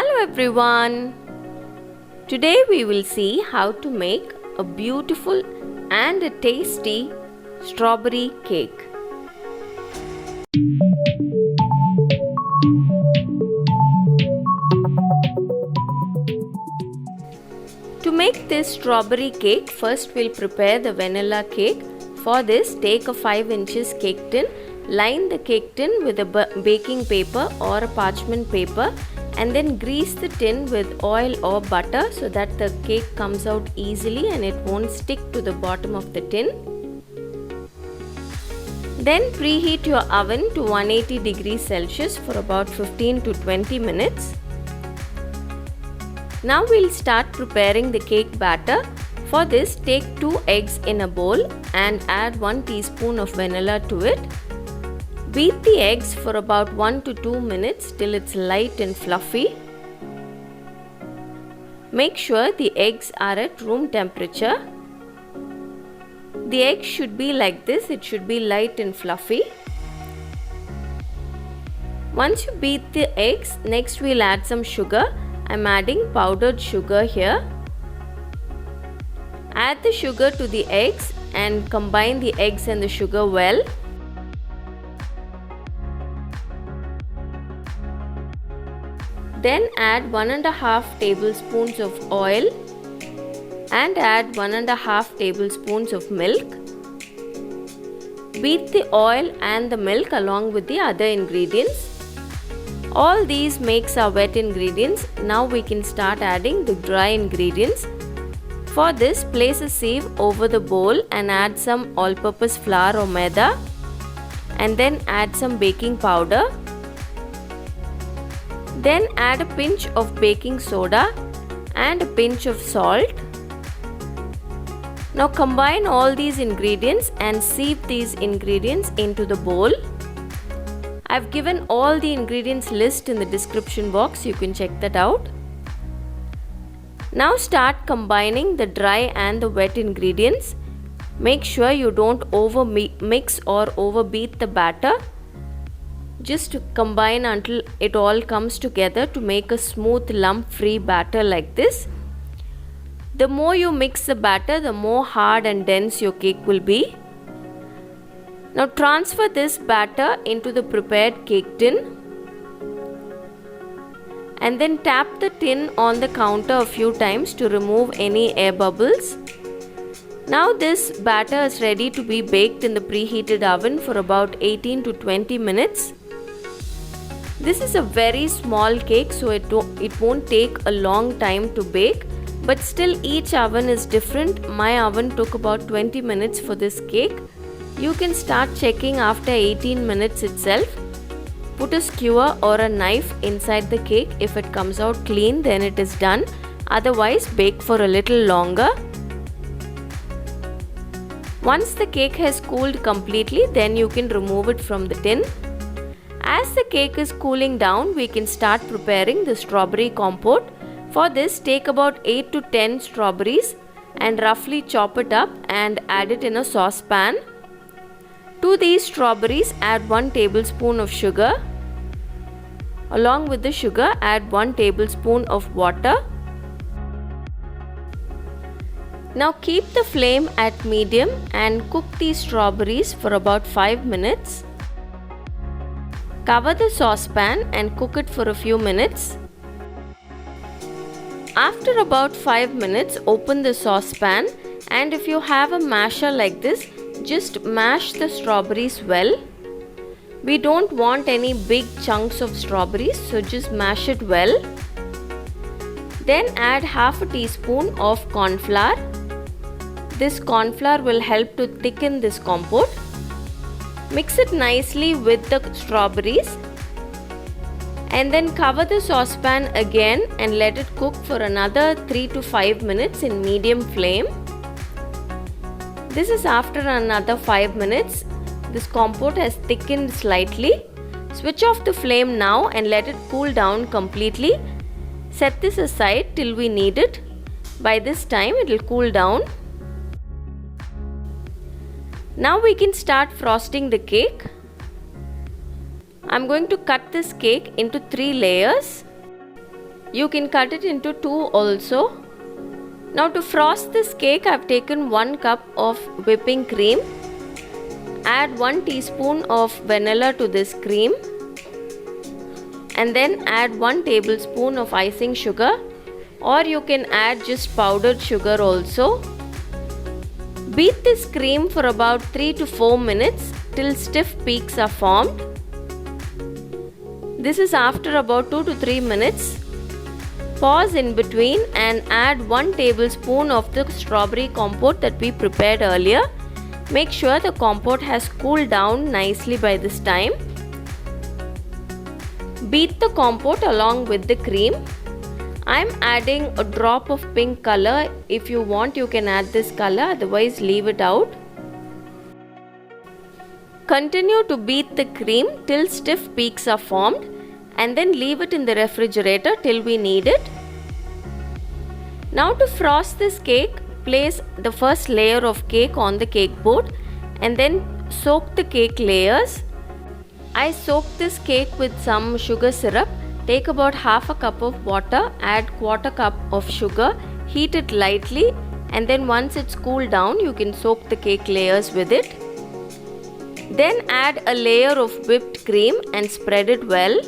Hello everyone! Today we will see how to make a beautiful and a tasty strawberry cake. To make this strawberry cake, first we'll prepare the vanilla cake. For this, take a 5 inches cake tin, line the cake tin with a baking paper or a parchment paper, and then grease the tin with oil or butter so that the cake comes out easily and it won't stick to the bottom of the tin. Then preheat your oven to 180 degrees Celsius for about 15 to 20 minutes. Now we'll start preparing the cake batter. For this, take 2 eggs in a bowl and add 1 teaspoon of vanilla to it. Beat the eggs for about 1 to 2 minutes till it's light and fluffy. Make sure the eggs are at room temperature. The eggs should be like this, it should be light and fluffy. Once you beat the eggs, next we'll add some sugar. I'm adding powdered sugar here. Add the sugar to the eggs and combine the eggs and the sugar well. Then add 1.5 tablespoons of oil and add 1.5 tablespoons of milk. Beat the oil and the milk along with the other ingredients. All these makes our wet ingredients. Now we can start adding the dry ingredients. For this, place a sieve over the bowl and add some all-purpose flour or maida, and then add some baking powder. Then add a pinch of baking soda and a pinch of salt. Now combine all these ingredients and sieve these ingredients into the bowl. I've given all the ingredients list in the description box, you can check that out. Now start combining the dry and the wet ingredients. Make sure you don't over mix or overbeat the batter. Just combine until it all comes together to make a smooth lump-free batter like this. The more you mix the batter, the more hard and dense your cake will be. Now transfer this batter into the prepared cake tin and then tap the tin on the counter a few times to remove any air bubbles. Now this batter is ready to be baked in the preheated oven for about 18 to 20 minutes. This is a very small cake, so it won't take a long time to bake, but still each oven is different. My oven took about 20 minutes for this cake. You can start checking after 18 minutes itself. Put a skewer or a knife inside the cake. If it comes out clean, then it is done. Otherwise, bake for a little longer. Once the cake has cooled completely, then you can remove it from the tin. As the cake is cooling down, we can start preparing the strawberry compote. For this, take about 8 to 10 strawberries and roughly chop it up and add it in a saucepan. To these strawberries, add 1 tablespoon of sugar. Along with the sugar, add 1 tablespoon of water. Now keep the flame at medium and cook these strawberries for about 5 minutes. Cover the saucepan and cook it for a few minutes. After about 5 minutes, open the saucepan, and if you have a masher like this, just mash the strawberries well. We don't want any big chunks of strawberries, so just mash it well. Then add half a teaspoon of corn flour. This corn flour will help to thicken this compote. Mix it nicely with the strawberries and then cover the saucepan again and let it cook for another 3 to 5 minutes in medium flame. This is after another 5 minutes. This compote has thickened slightly. Switch off the flame now and let it cool down completely. Set this aside till we need it. By this time it will cool down. Now we can start frosting the cake. I'm going to cut this cake into 3 layers. You can cut it into 2 also. Now to frost this cake, I've taken 1 cup of whipping cream. Add 1 teaspoon of vanilla to this cream. And then add 1 tablespoon of icing sugar, or you can add just powdered sugar also. Beat this cream for about 3 to 4 minutes till stiff peaks are formed. This is after about 2 to 3 minutes. Pause in between and add 1 tablespoon of the strawberry compote that we prepared earlier. Make sure the compote has cooled down nicely by this time. Beat the compote along with the cream. I'm adding a drop of pink color. If you want, you can add this color, otherwise leave it out. Continue to beat the cream till stiff peaks are formed and then leave it in the refrigerator till we need it. Now to frost this cake, place the first layer of cake on the cake board and then soak the cake layers. I soaked this cake with some sugar syrup. Take about half a cup of water, add quarter cup of sugar, heat it lightly, and then once it's cooled down, you can soak the cake layers with it. Then add a layer of whipped cream and spread it well.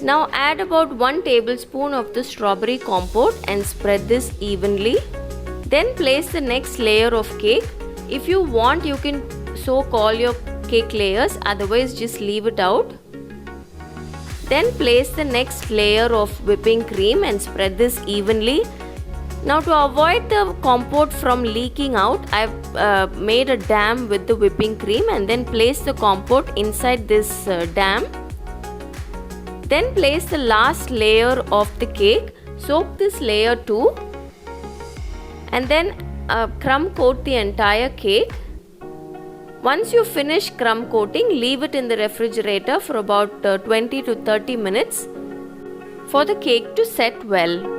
Now add about 1 tablespoon of the strawberry compote and spread this evenly. Then place the next layer of cake. If you want, you can soak all your cake layers, otherwise just leave it out. Then place the next layer of whipping cream and spread this evenly. Now to avoid the compote from leaking out, I've made a dam with the whipping cream and then place the compote inside this dam. Then place the last layer of the cake, soak this layer too, and then crumb coat the entire cake. Once you finish crumb coating, leave it in the refrigerator for about 20 to 30 minutes for the cake to set well.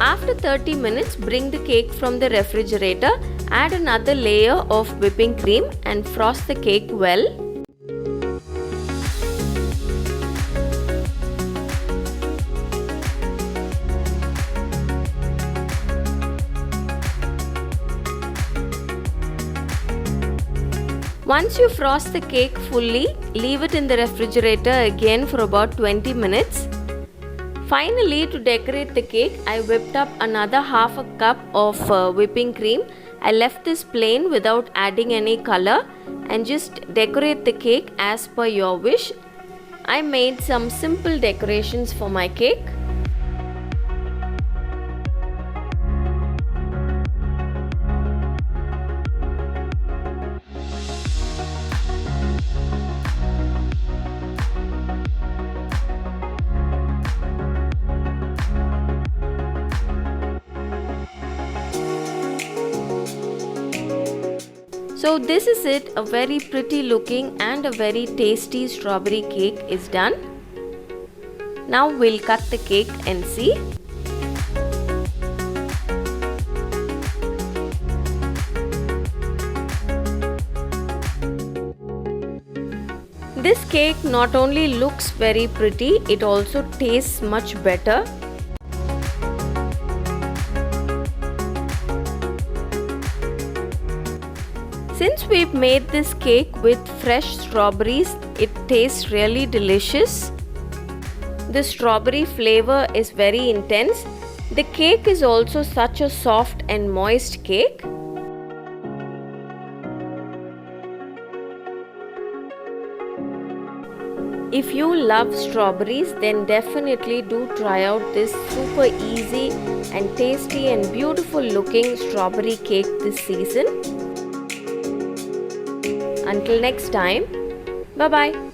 After 30 minutes, bring the cake from the refrigerator, add another layer of whipping cream and frost the cake well. Once you frost the cake fully, leave it in the refrigerator again for about 20 minutes. Finally, to decorate the cake, I whipped up another half a cup of whipping cream. I left this plain without adding any color and just decorate the cake as per your wish. I made some simple decorations for my cake. So this is it, a very pretty looking and a very tasty strawberry cake is done. Now we'll cut the cake and see. This cake not only looks very pretty, it also tastes much better. Since we've made this cake with fresh strawberries, it tastes really delicious. The strawberry flavor is very intense. The cake is also such a soft and moist cake. If you love strawberries, then definitely do try out this super easy and tasty and beautiful looking strawberry cake this season. Until next time, bye-bye.